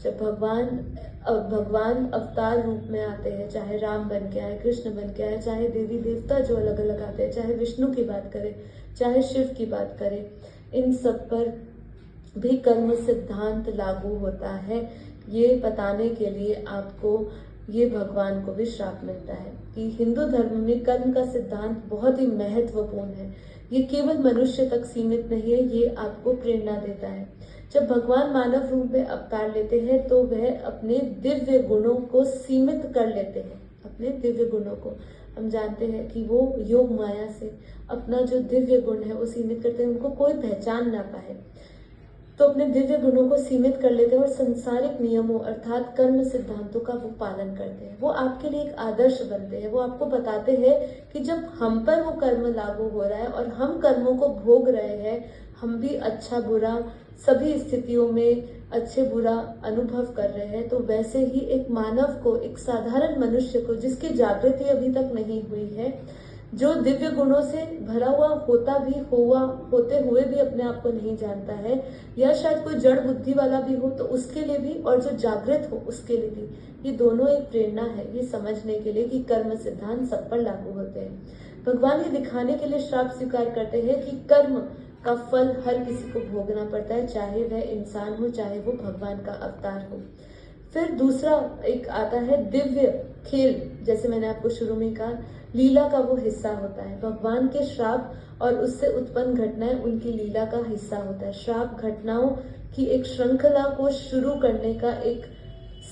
जब भगवान अवतार रूप में आते हैं, चाहे राम बन के आए, कृष्ण बन के आए, चाहे देवी देवता जो अलग अलग आते हैं, चाहे विष्णु की बात करें, चाहे शिव की बात करें, इन सब पर भी कर्म सिद्धांत लागू होता है। ये बताने के लिए आपको ये भगवान को भी श्राप मिलता है कि हिंदू धर्म में कर्म का सिद्धांत बहुत ही महत्वपूर्ण है। ये केवल मनुष्य तक सीमित नहीं है, ये आपको प्रेरणा देता है। जब भगवान मानव रूप में अवतार लेते हैं तो वह अपने दिव्य गुणों को सीमित कर लेते हैं। अपने दिव्य गुणों को हम जानते हैं कि वो योग माया से अपना जो दिव्य गुण है वो सीमित करते हैं, उनको कोई पहचान ना पाए। तो अपने दिव्य गुणों को सीमित कर लेते हैं और संसारिक नियमों अर्थात कर्म सिद्धांतों का वो पालन करते हैं। वो आपके लिए एक आदर्श बनते हैं। वो आपको बताते हैं कि जब हम पर वो कर्म लागू हो रहा है और हम कर्मों को भोग रहे हैं, हम भी अच्छा बुरा सभी स्थितियों में अच्छे बुरा अनुभव कर रहे हैं, तो वैसे ही एक मानव को, एक साधारण मनुष्य को जिसकी जागृति अभी तक नहीं हुई है, जो दिव्य गुणों से भरा हुआ होते हुए भी अपने आप को नहीं जानता है, या शायद कोई जड़ बुद्धि वाला भी हो तो उसके लिए भी, और जो जागृत हो उसके लिए भी, ये दोनों एक प्रेरणा है ये समझने के लिए कि कर्म सिद्धांत सब पर लागू होते हैं। भगवान ये दिखाने के लिए श्राप स्वीकार करते हैं कि कर्म का फल हर किसी को भोगना पड़ता है, चाहे वह इंसान हो, चाहे वो भगवान का अवतार हो। फिर दूसरा एक आता है दिव्य खेल। जैसे मैंने आपको शुरू में कहा, लीला का वो हिस्सा होता है। भगवान के श्राप और उससे उत्पन्न घटनाएं उनकी लीला का हिस्सा होता है। श्राप घटनाओं की एक श्रृंखला को शुरू करने का एक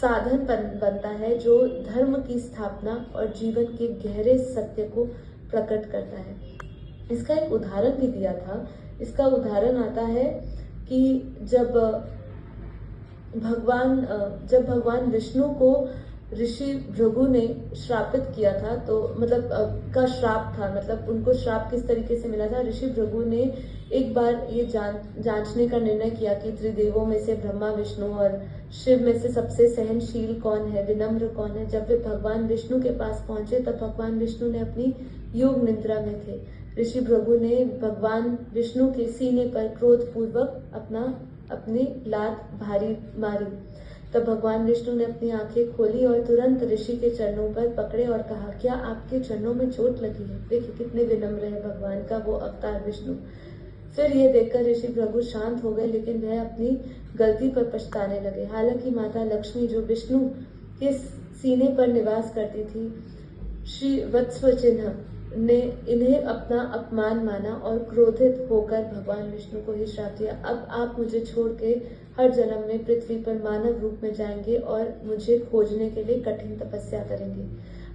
साधन बनता है जो धर्म की स्थापना और जीवन के गहरे सत्य को प्रकट करता है। इसका एक उदाहरण भी दिया था। इसका उदाहरण आता है कि जब भगवान विष्णु को ऋषि भृगु ने श्रापित किया था, तो मतलब का श्राप था, मतलब उनको श्राप किस तरीके से मिला था। ऋषि भृगु ने एक बार ये जांचने का निर्णय किया कि त्रिदेवों में से ब्रह्मा, विष्णु और शिव में से सबसे सहनशील कौन है, विनम्र कौन है। जब वे भगवान विष्णु के पास पहुंचे तब भगवान विष्णु ने अपनी योग निद्रा में थे। ऋषि भृगु ने भगवान विष्णु के सीने पर क्रोधपूर्वक अपनी लात भारी मारी। तब भगवान विष्णु ने अपनी आंखें खोली और तुरंत ऋषि के चरणों पर पकड़े और कहा, क्या आपके चरणों में चोट लगी है? देखिए कितने विनम्र है भगवान का वो अवतार विष्णु। फिर ये देखकर ऋषि भृगु शांत हो गए, लेकिन वह अपनी गलती पर पछताने लगे। हालांकि माता लक्ष्मी जो विष्णु के सीने पर निवास करती थी, श्री वत्सचिन्ह ने इन्हें अपना अपमान माना और क्रोधित होकर भगवान विष्णु को ही श्राप दिया, अब आप मुझे छोड़ के हर जन्म में पृथ्वी पर मानव रूप में जाएंगे और मुझे खोजने के लिए कठिन तपस्या करेंगे।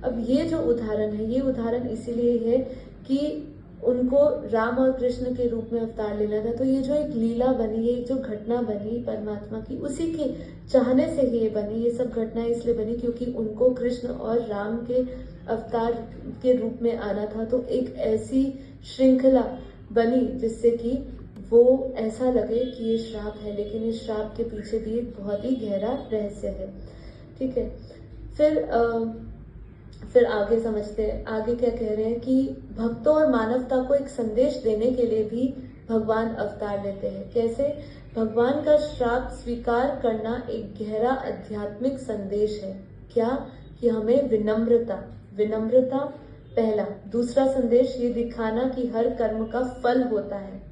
अब ये जो उदाहरण है, ये उदाहरण इसीलिए है कि उनको राम और कृष्ण के रूप में अवतार लेना था। तो ये जो एक लीला बनी, ये जो घटना बनी परमात्मा की, उसी के चाहने से ही ये बनी। ये सब घटनाएं इसलिए बनी क्योंकि उनको कृष्ण और राम के अवतार के रूप में आना था। तो एक ऐसी श्रृंखला बनी जिससे कि वो ऐसा लगे कि ये श्राप है, लेकिन इस श्राप के पीछे भी एक बहुत ही गहरा रहस्य है। ठीक है, फिर आगे समझते हैं। आगे क्या कह रहे हैं कि भक्तों और मानवता को एक संदेश देने के लिए भी भगवान अवतार लेते हैं। कैसे? भगवान का श्राप स्वीकार करना एक गहरा आध्यात्मिक संदेश है। क्या? कि हमें विनम्रता पहला। दूसरा संदेश ये दिखाना कि हर कर्म का फल होता है।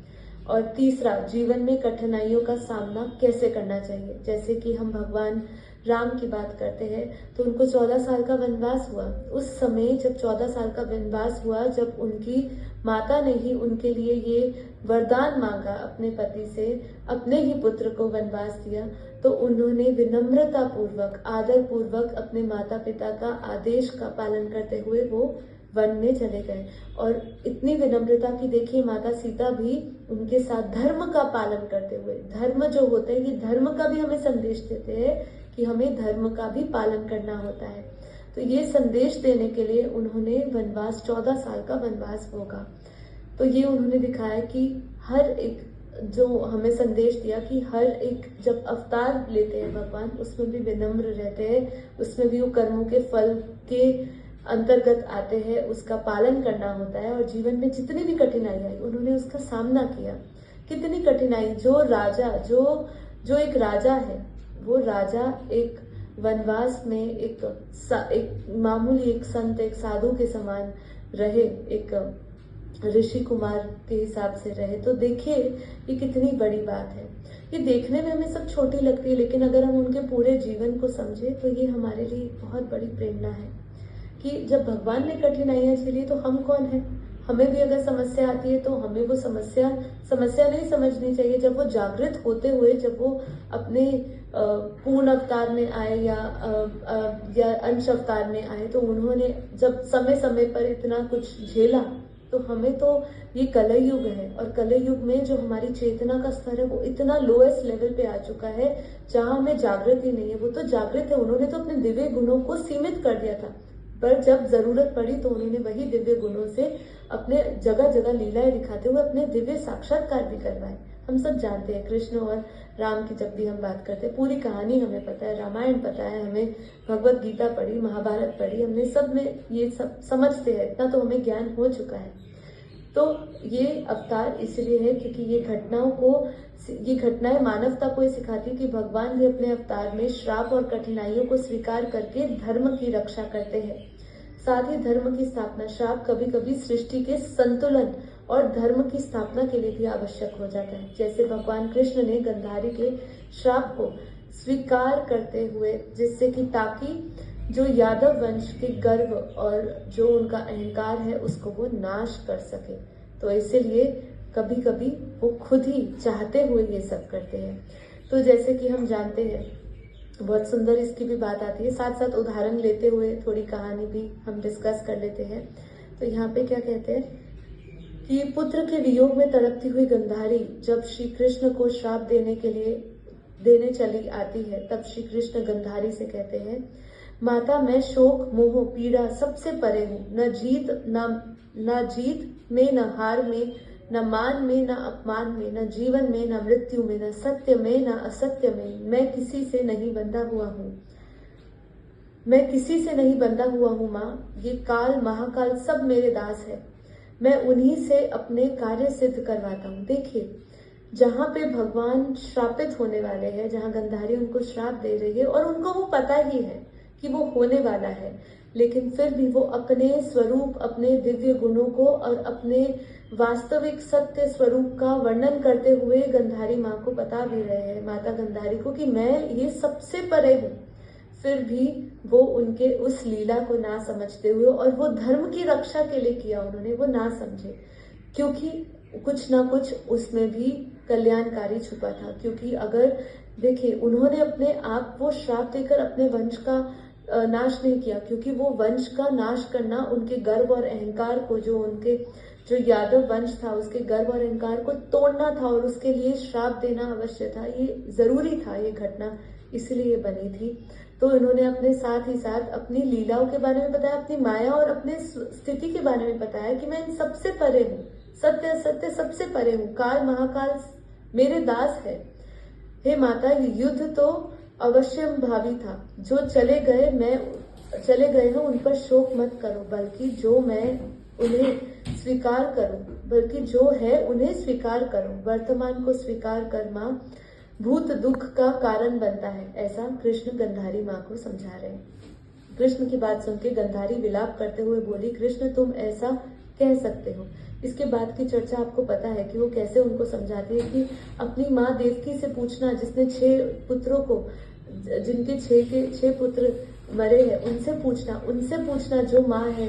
और तीसरा, जीवन में कठिनाइयों का सामना कैसे करना चाहिए। जैसे कि हम भगवान राम की बात करते हैं तो उनको 14 साल का वनवास हुआ। उस समय जब 14 साल का वनवास हुआ, जब उनकी माता ने ही उनके लिए ये वरदान मांगा अपने पति से, अपने ही पुत्र को वनवास दिया, तो उन्होंने विनम्रता पूर्वक, आदर पूर्वक अपने माता पिता का आदेश का पालन करते हुए वो वन में चले गए। और इतनी विनम्रता की देखिए, माता सीता भी उनके साथ धर्म का पालन करते हुए, धर्म जो होते हैं ये धर्म का भी हमें संदेश देते हैं कि हमें धर्म का भी पालन करना होता है। तो ये संदेश देने के लिए उन्होंने वनवास, 14 साल का वनवास भोगा। तो ये उन्होंने दिखाया कि हर एक, जो हमें संदेश दिया कि हर एक जब अवतार लेते हैं भगवान, उसमें भी विनम्र रहते हैं, उसमें भी वो कर्मों के फल के अंतर्गत आते हैं, उसका पालन करना होता है। और जीवन में जितनी भी कठिनाई आई उन्होंने उसका सामना किया। कितनी कठिनाई, जो राजा, जो एक राजा है, वो राजा एक वनवास में एक मामूली एक संत, एक साधु के समान रहे, एक ऋषि कुमार के हिसाब से रहे। तो देखिए ये कितनी बड़ी बात है। ये देखने में हमें सब छोटी लगती है, लेकिन अगर हम उनके पूरे जीवन को समझे तो ये हमारे लिए बहुत बड़ी प्रेरणा है कि जब भगवान ने कठिनाइयां झेली तो हम कौन है। हमें भी अगर समस्या आती है तो हमें वो समस्या नहीं समझनी चाहिए। जब वो जागृत होते हुए, जब वो अपने पूर्ण अवतार में आए या अंश अवतार में आए, तो उन्होंने जब समय समय पर इतना कुछ झेला, तो हमें तो ये कलयुग है, और कलयुग में जो हमारी चेतना का स्तर है वो इतना लोएस्ट लेवल पे आ चुका है जहां हमें जागृत ही नहीं है। वो तो जागृत है, उन्होंने तो अपने दिव्य गुणों को सीमित कर दिया था, पर जब जरूरत पड़ी तो उन्होंने वही दिव्य गुणों से अपने जगह जगह लीलाएं दिखाते हुए अपने दिव्य साक्षात्कार भी करवाए। हम सब जानते हैं कृष्ण और राम की, जब भी हम बात करते हैं पूरी कहानी हमें पता है, रामायण पता है हमें, भगवत गीता पढ़ी, महाभारत पढ़ी, हमने सब में ये सब समझते हैं, इतना तो हमें ज्ञान हो चुका है। तो ये अवतार इसलिए है क्योंकि ये घटनाएं मानवता को ये सिखाती कि भगवान भी अपने अवतार में श्राप और कठिनाइयों को स्वीकार करके धर्म की रक्षा करते हैं, साथ ही धर्म की स्थापना। श्राप कभी कभी सृष्टि के संतुलन और धर्म की स्थापना के लिए भी आवश्यक हो जाता है। जैसे भगवान कृष्ण ने गंधारी के श्राप को स्वीकार करते हुए, जिससे कि ताकि जो यादव वंश के गर्व और जो उनका अहंकार है उसको वो नाश कर सके। तो इसीलिए कभी कभी वो खुद ही चाहते हुए ये सब करते हैं। तो जैसे कि हम जानते हैं, बहुत सुंदर इसकी भी बात आती है, साथ साथ उदाहरण लेते हुए थोड़ी कहानी भी हम डिस्कस कर लेते हैं। तो यहाँ पे क्या कहते हैं कि पुत्र के वियोग में तड़पती हुई गंधारी जब श्री कृष्ण को श्राप देने चली आती है, तब श्री कृष्ण गंधारी से कहते हैं, माता मैं शोक मोह पीड़ा सबसे परे हूँ, न जीत में, न हार में, न मान में, न अपमान में, न जीवन में, न मृत्यु में, न सत्य में, न असत्य में, मैं किसी से नहीं बंधा हुआ हूँ। मैं किसी से नहीं बंधा हुआ हूँ माँ, ये काल महाकाल सब मेरे दास है, मैं उन्हीं से अपने कार्य सिद्ध करवाता हूँ। देखिए जहां पे भगवान श्रापित होने वाले हैं, जहां गंधारी उनको श्राप दे रही है और उनको वो पता ही है कि वो होने वाला है, लेकिन फिर भी वो अपने स्वरूप, अपने दिव्य गुणों को और अपने वास्तविक सत्य स्वरूप का वर्णन करते हुए गंधारी माँ को बता भी रहे हैं, माता गंधारी को, कि मैं ये सबसे परे हूँ। फिर भी वो उनके उस लीला को ना समझते हुए, और वो धर्म की रक्षा के लिए किया उन्होंने, वो ना समझे, क्योंकि कुछ ना कुछ उसमें भी कल्याणकारी छुपा था। क्योंकि अगर देखिए उन्होंने अपने आप वो श्राप देकर अपने वंश का नाश नहीं किया, क्योंकि वो वंश का नाश करना उनके गर्व और अहंकार को, जो यादव वंश था उसके गर्व और अहंकार को तोड़ना था, और उसके लिए श्राप देना अवश्य था, ये जरूरी था, ये घटना इसलिए बनी थी। तो इन्होंने अपने साथ ही साथ अपनी लीलाओं के बारे में बताया, अपनी माया और अपने स्थिति के बारे में बताया कि मैं इन सबसे परे हूँ, सत्य असत्य सबसे परे हूँ, काल महाकाल मेरे दास है। हे माता, युद्ध तो अवश्य भावी था, जो चले गए हैं उन पर शोक मत करो, बल्कि जो है उन्हें स्वीकार करो। वर्तमान को स्वीकार कर माँ, भूत दुख का कारण बनता है, ऐसा कृष्ण गंधारी माँ को समझा रहे हैं। कृष्ण की बात सुन के गंधारी विलाप करते हुए बोली, कृष्ण तुम ऐसा कह सकते हो। इसके बाद की चर्चा आपको पता है कि वो कैसे उनको समझाती है कि अपनी माँ देवकी से पूछना, जिसने 6 पुत्रों को, जिनके 6 पुत्र मरे हैं, उनसे पूछना जो माँ है,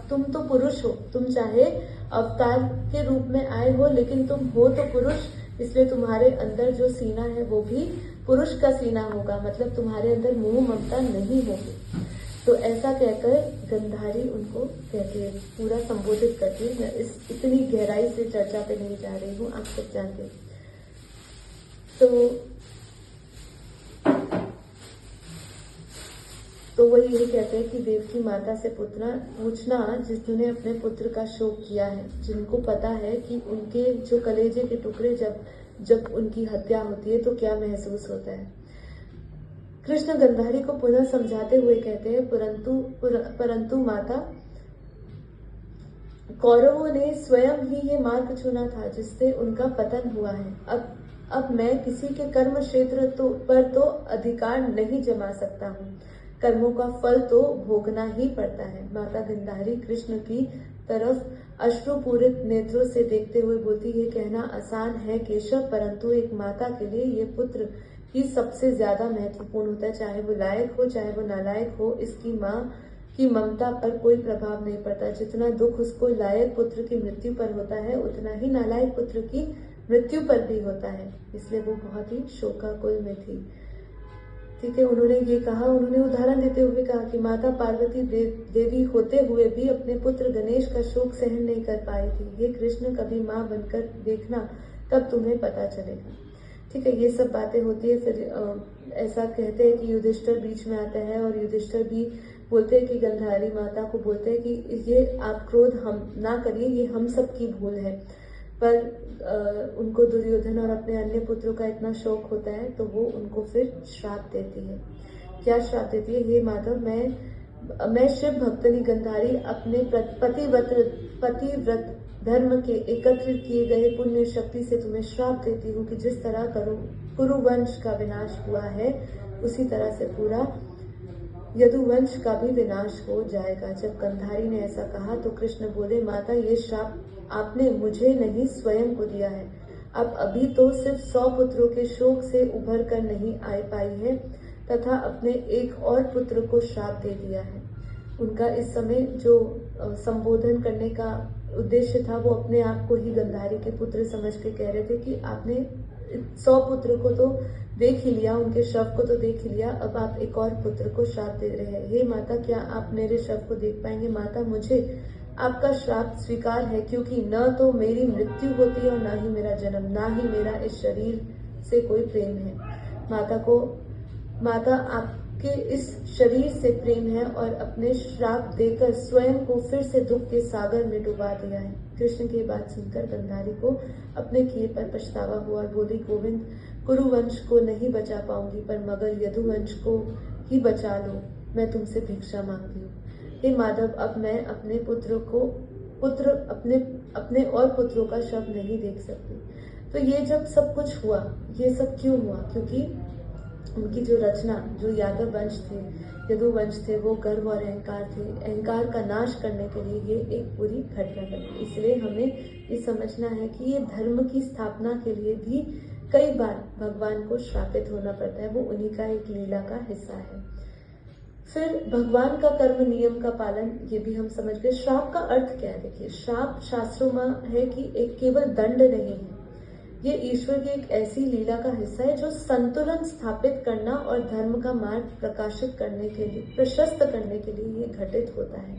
तुम तो पुरुष हो, तुम चाहे अवतार के रूप में आए हो, लेकिन तुम हो तो पुरुष, इसलिए तुम्हारे अंदर जो सीना है वो भी पुरुष का सीना होगा, मतलब तुम्हारे अंदर मोह ममता नहीं होगी। तो ऐसा कहकर गंधारी उनको कहती है, पूरा संबोधित करती है। मैं इतनी गहराई से चर्चा पे नहीं जा रही हूँ, आप सब जानते हैं। तो वो यही कहते हैं कि देवकी माता से पूछना जिन्होंने अपने पुत्र का शोक किया है, जिनको पता है कि उनके जो कलेजे के टुकड़े जब उनकी हत्या होती है तो क्या महसूस होता है। कृष्ण गंधारी को पुनः समझाते हुए कहते हैं, परंतु माता, कौरवों ने स्वयं ही ये मार्ग चुना था जिससे उनका पतन हुआ है। अब अब मैं किसी के कर्म क्षेत्र पर तो अधिकार नहीं जमा सकता हूँ। कर्मों का फल तो भोगना ही पड़ता है। माता गंधारी कृष्ण की तरफ अश्रुपूरित नेत्रों से देखते हुए बोलती, ये कहना आसान है केशव, परंतु एक माता के लिए ये पुत्र ही सबसे ज्यादा महत्वपूर्ण होता है। चाहे वो लायक हो चाहे वो नालायक हो, इसकी माँ की ममता पर कोई प्रभाव नहीं पड़ता। जितना दुख उसको लायक पुत्र की मृत्यु पर होता है, उतना ही नालायक पुत्र की मृत्यु पर भी होता है। इसलिए वो बहुत ही शोकाकुल में थी। ठीक है, उन्होंने ये कहा, उन्होंने उदाहरण देते हुए कहा कि माता पार्वती देवी होते हुए भी अपने पुत्र गणेश का शोक सहन नहीं कर पाई थी। ये कृष्ण कभी माँ बनकर देखना, तब तुम्हें पता चलेगा। ठीक है, ये सब बातें होती है। फिर ऐसा कहते हैं कि युधिष्ठिर बीच में आता है और युधिष्ठिर भी बोलते हैं कि गंधारी माता को बोलते हैं कि ये आप क्रोध हम ना करिए, ये हम सब की भूल है। पर उनको दुर्योधन और अपने अन्य पुत्रों का इतना शौक होता है तो वो उनको फिर श्राप देती है। क्या श्राप देती है? हे माधव, मैं शिव भक्तनी गंधारी अपने पतिव्रत धर्म के एकत्रित किए गए पुण्य शक्ति से तुम्हें श्राप देती हूँ कि जिस तरह कुरुवंश का विनाश हुआ है, उसी तरह से पूरा यदुवंश का भी विनाश हो जाएगा। जब गंधारी ने ऐसा कहा तो कृष्ण बोले, माता, ये श्राप आपने मुझे नहीं स्वयं को दिया है। अब अभी तो सिर्फ 100 पुत्रों के शोक से उभर कर नहीं आ पाई है तथा अपने एक और पुत्र को श्राप दे दिया है। उनका इस समय जो संबोधन करने का उद्देश्य था, वो अपने आप को ही गंधारी के पुत्र समझ के कह रहे थे कि आपने 100 पुत्र को तो देख ही लिया, उनके शव को तो देख ही लिया, अब आप एक और पुत्र को श्राप दे रहे हैं। हे माता, क्या आप मेरे शव को देख पाएंगे? माता, मुझे आपका श्राप स्वीकार है, क्योंकि न तो मेरी मृत्यु होती है और न ही मेरा जन्म, ना ही मेरा इस शरीर से कोई प्रेम है। माता आपके इस शरीर से प्रेम है और अपने श्राप देकर स्वयं को फिर से दुख के सागर में डुबा दिया है। कृष्ण की बात सुनकर गंधारी को अपने किए पर पछतावा हुआ और बोली, गोविंद, कुरुवंश को नहीं बचा पाऊंगी, पर मगर यदुवंश को ही बचा लो, मैं तुमसे भिक्षा मांगती हूँ। हे माधव, अब मैं अपने अपने और पुत्रों का शव नहीं देख सकती। तो ये जब सब कुछ हुआ, ये सब क्यों हुआ? क्योंकि उनकी जो रचना, जो यादव वंश थे, यदुवंश थे, वो गर्व और अहंकार थे। अहंकार का नाश करने के लिए ये एक पूरी घटना घटी। इसलिए हमें ये समझना है कि ये धर्म की स्थापना के लिए भी कई बार भगवान को श्रापित होना पड़ता है। वो उन्हीं का एक लीला का हिस्सा है। फिर भगवान का कर्म नियम का पालन, ये भी हम समझ गए। श्राप का अर्थ क्या है? देखिए, श्राप शास्त्रों में है कि एक केवल दंड नहीं है, ये ईश्वर की एक ऐसी लीला का हिस्सा है जो संतुलन स्थापित करना और धर्म का मार्ग प्रकाशित करने के लिए, प्रशस्त करने के लिए ये घटित होता है।